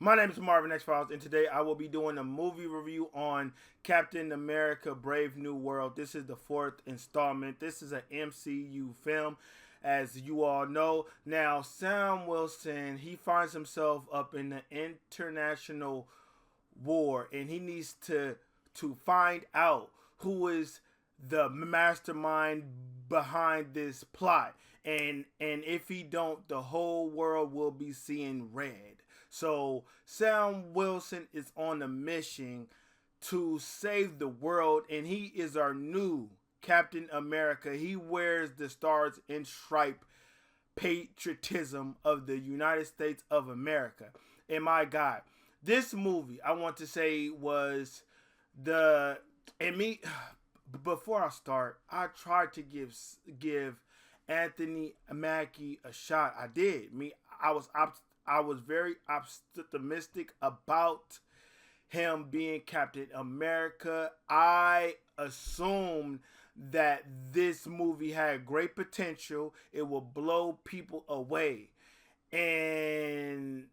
My name is Marvin XFiles, and today I will be doing a movie review on Captain America Brave New World. This is the fourth installment. This is an MCU film, as you all know. Now, Sam Wilson, he finds himself up in the international war, and he needs to find out who is the mastermind behind this plot. And if he don't, the whole world will be seeing red. So Sam Wilson is on a mission to save the world, and he is our new Captain America. He wears the stars and stripe patriotism of the United States of America. And my God, this movie, I want to say, was before I start, I tried to give Anthony Mackie a shot. I did. I was very optimistic about him being Captain America. I assumed that this movie had great potential. It will blow people away. And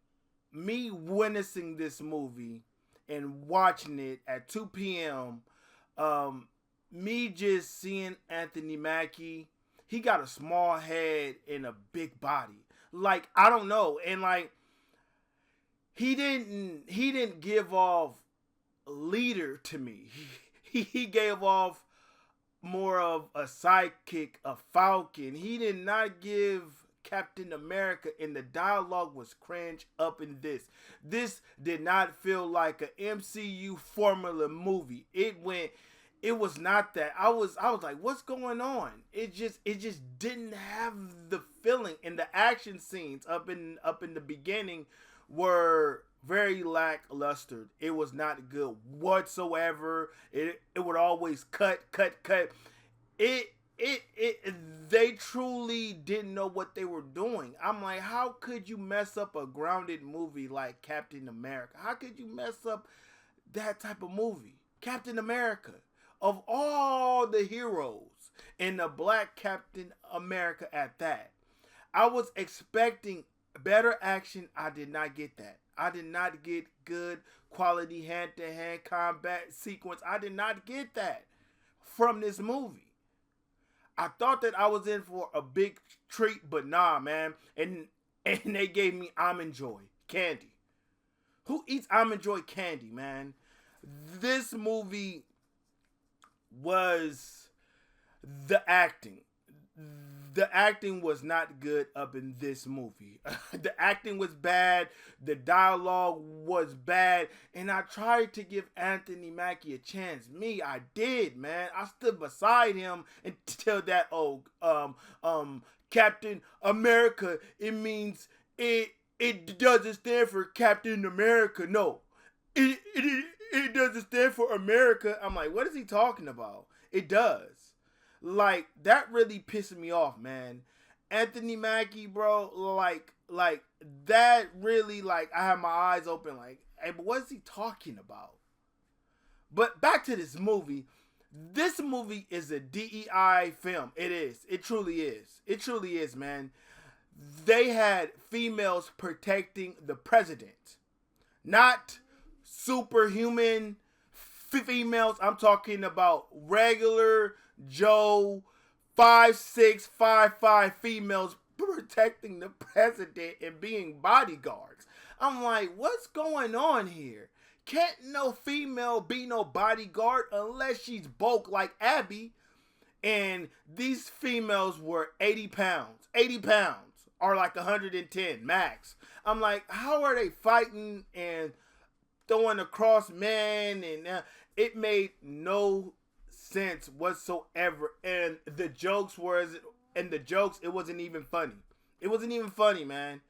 me witnessing this movie and watching it at 2 p.m., me just seeing Anthony Mackie, he got a small head and a big body. Like, I don't know. And like, he didn't give off leader to me. He gave off more of a sidekick, a falcon. He did not give Captain America, and the dialogue was cringe up in this. This did not feel like an MCU formula movie. It was not that. I was like, what's going on? It just didn't have the feeling. And the action scenes up in the beginning were very lackluster. It was not good whatsoever. It would always cut. They truly didn't know what they were doing. I'm like, how could you mess up a grounded movie like Captain America? How could you mess up that type of movie? Captain America, of all the heroes, and the black Captain America at that. I was expecting better action. I did not get that. I did not get good quality hand-to-hand combat sequence. I did not get that from this movie. I thought that I was in for a big treat, but nah, man. And they gave me Almond Joy candy. Who eats Almond Joy candy, man? This movie was the acting. The acting was not good up in this movie. The acting was bad. The dialogue was bad. And I tried to give Anthony Mackie a chance. I did, man. I stood beside him until that, Captain America, it means it doesn't stand for Captain America. No. It doesn't stand for America. I'm like, what is he talking about? It does. Like, that really pissed me off, man. Anthony Mackie, bro, like that really, like, I had my eyes open, like, hey, but what is he talking about? But back to this movie. This movie is a DEI film. It is. It truly is. It truly is, man. They had females protecting the president. Not superhuman females. I'm talking about regular Joe 5'6", 5'5" females protecting the president and being bodyguards. I'm like, what's going on here? Can't no female be no bodyguard unless she's bulk like Abby. And these females were 80 pounds. 80 pounds or like 110 max. I'm like, how are they fighting and throwing across men? And it made no sense whatsoever. And the jokes, it wasn't even funny. It wasn't even funny, man.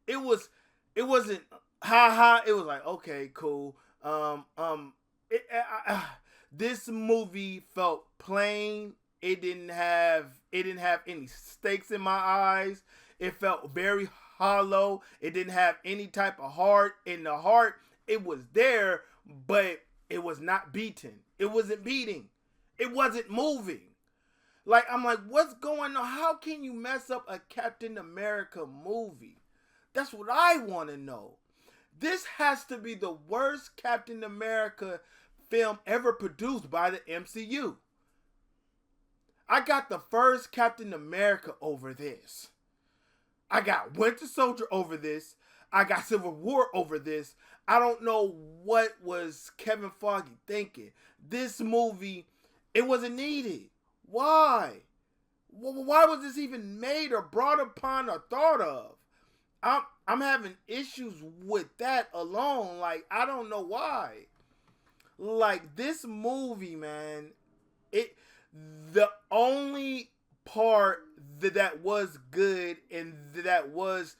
It wasn't ha. It was like, okay, cool. This movie felt plain. It didn't have any stakes in my eyes. It felt very hollow. It didn't have any type of heart. In the heart, it was there, but it was not beaten. It wasn't beating. It wasn't moving. Like, I'm like, what's going on? How can you mess up a Captain America movie? That's what I want to know. This has to be the worst Captain America film ever produced by the MCU. I got the first Captain America over this. I got Winter Soldier over this. I got Civil War over this. I don't know what was Kevin Feige thinking. This movie, it wasn't needed. Why? Why was this even made or brought upon or thought of? I'm having issues with that alone. Like, I don't know why. Like, this movie, man, the only part that was good and that was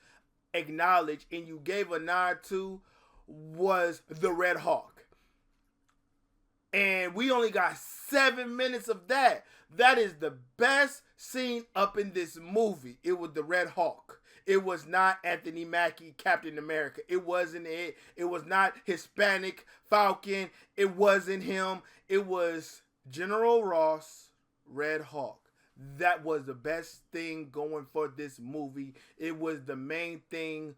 acknowledged and you gave a nod to was the Red Hawk. And we only got 7 minutes of that. That is the best scene up in this movie. It was the Red Hawk. It was not Anthony Mackie, Captain America. It wasn't it. It was not Hispanic Falcon. It wasn't him. It was General Ross, Red Hawk. That was the best thing going for this movie. It was the main thing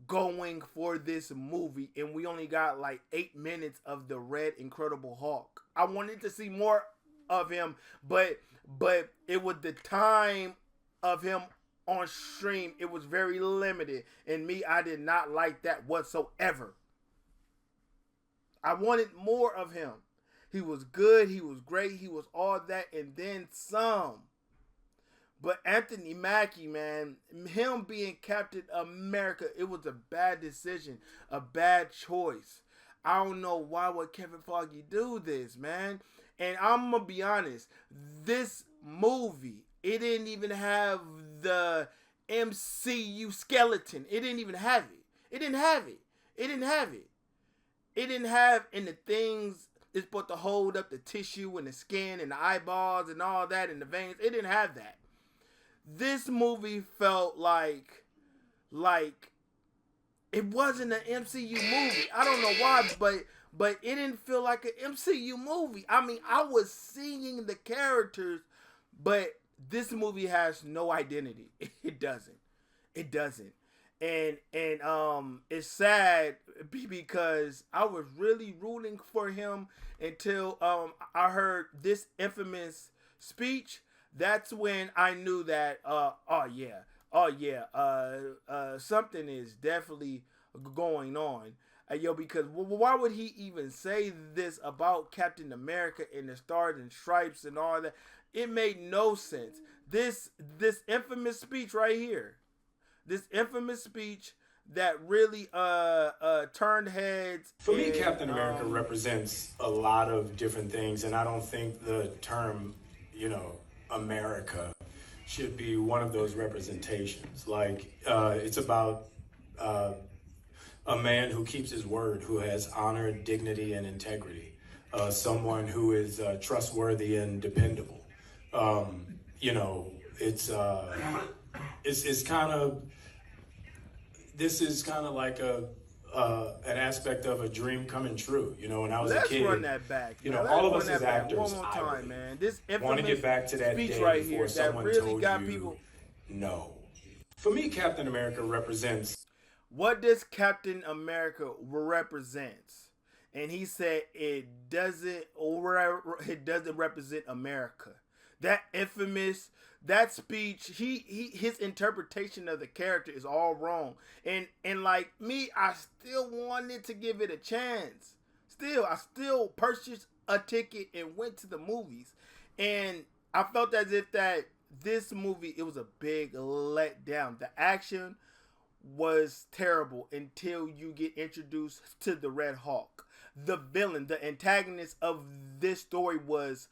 going for this movie. And we only got like 8 minutes of the Red Incredible Hulk. I wanted to see more of him, but it was the time of him on stream. It was very limited. And me, I did not like that whatsoever. I wanted more of him. He was good. He was great. He was all that and then some. But Anthony Mackie, man, him being Captain America, it was a bad decision, a bad choice. I don't know why would Kevin Feige do this, man. And I'm going to be honest, this movie, it didn't even have the MCU skeleton. It didn't even have it. It didn't have it. It didn't have it. It didn't have in the things it's supposed to hold up the tissue and the skin and the eyeballs and all that and the veins. It didn't have that. This movie felt like it wasn't an MCU movie. I don't know why, but it didn't feel like an MCU movie. I mean, I was seeing the characters, but this movie has no identity. It doesn't. It doesn't. And it's sad because I was really rooting for him until I heard this infamous speech. That's when I knew that something is definitely going on. Because why would he even say this about Captain America and the Stars and Stripes and all that? It made no sense. This infamous speech right here. This infamous speech that really turned heads. For me, Captain America represents a lot of different things, and I don't think the term, America should be one of those representations. Like, it's about a man who keeps his word, who has honor, dignity, and integrity. Someone who is trustworthy and dependable. It's kind of, this is kind of like an aspect of a dream coming true. When I was a kid, run that back. All of us as actors, one more time, man. This want to get back to that speech day right before here someone that really told got you people. No. For me, Captain America represents. What does Captain America represents? And he said it doesn't represent America. That infamous, that speech, his interpretation of the character is all wrong. And like me, I still wanted to give it a chance. I still purchased a ticket and went to the movies. And I felt as if that this movie, it was a big letdown. The action was terrible until you get introduced to the Red Hawk. The villain, the antagonist of this story was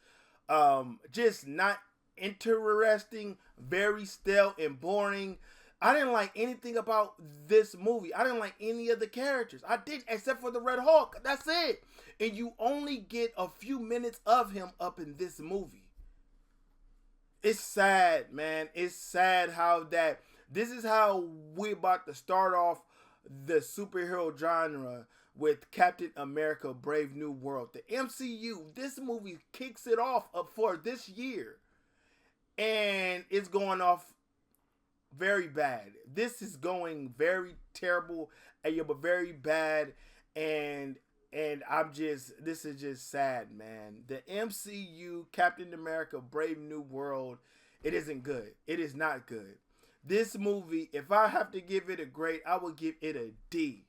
just not interesting, very stale and boring. I didn't like anything about this movie. I didn't like any of the characters. I didn't, except for the Red Hawk. That's it. And you only get a few minutes of him up in this movie. It's sad, man. It's sad how that this is how we about to start off the superhero genre with Captain America Brave New World. The MCU, this movie kicks it off for this year. And it's going off very bad. This is going very terrible, but very bad, and this is just sad, man. The MCU, Captain America, Brave New World, it isn't good. It is not good. This movie, if I have to give it a grade, I would give it a D.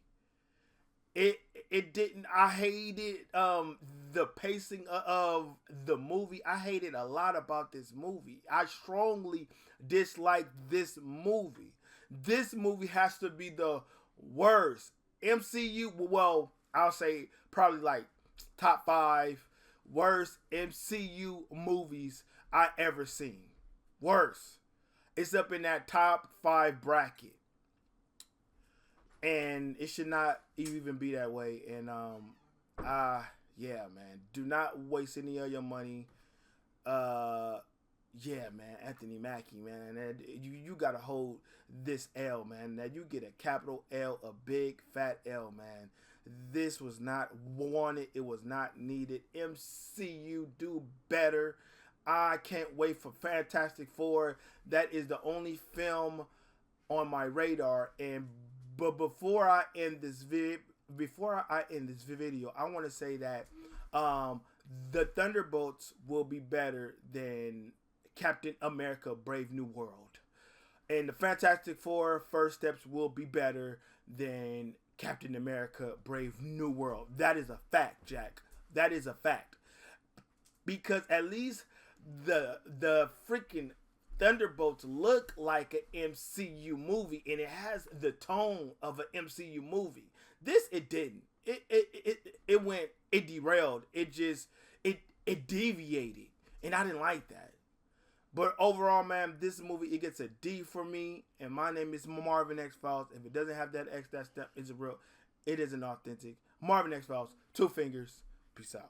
It didn't. I hated the pacing of the movie. I hated a lot about this movie. I strongly dislike this movie. This movie has to be the worst MCU. Well, I'll say probably like top 5 worst MCU movies I ever seen. Worst. It's up in that top 5 bracket. And it should not even be that way. And yeah, man. Do not waste any of your money. Yeah, man. Anthony Mackie, man. And you gotta hold this L, man. That you get a capital L, a big fat L, man. This was not wanted. It was not needed. MCU, do better. I can't wait for Fantastic Four. That is the only film on my radar. But before I end this video, I want to say that the Thunderbolts will be better than Captain America: Brave New World, and the Fantastic Four: First Steps will be better than Captain America: Brave New World. That is a fact, Jack. That is a fact. Because at least the freaking Thunderbolts look like an MCU movie, and it has the tone of an MCU movie. This, it didn't. It derailed. It deviated, and I didn't like that. But overall, man, this movie, it gets a D for me. And my name is Marvin XFiles. If it doesn't have that X, that step, it isn't authentic. Marvin XFiles, 2 fingers. Peace out.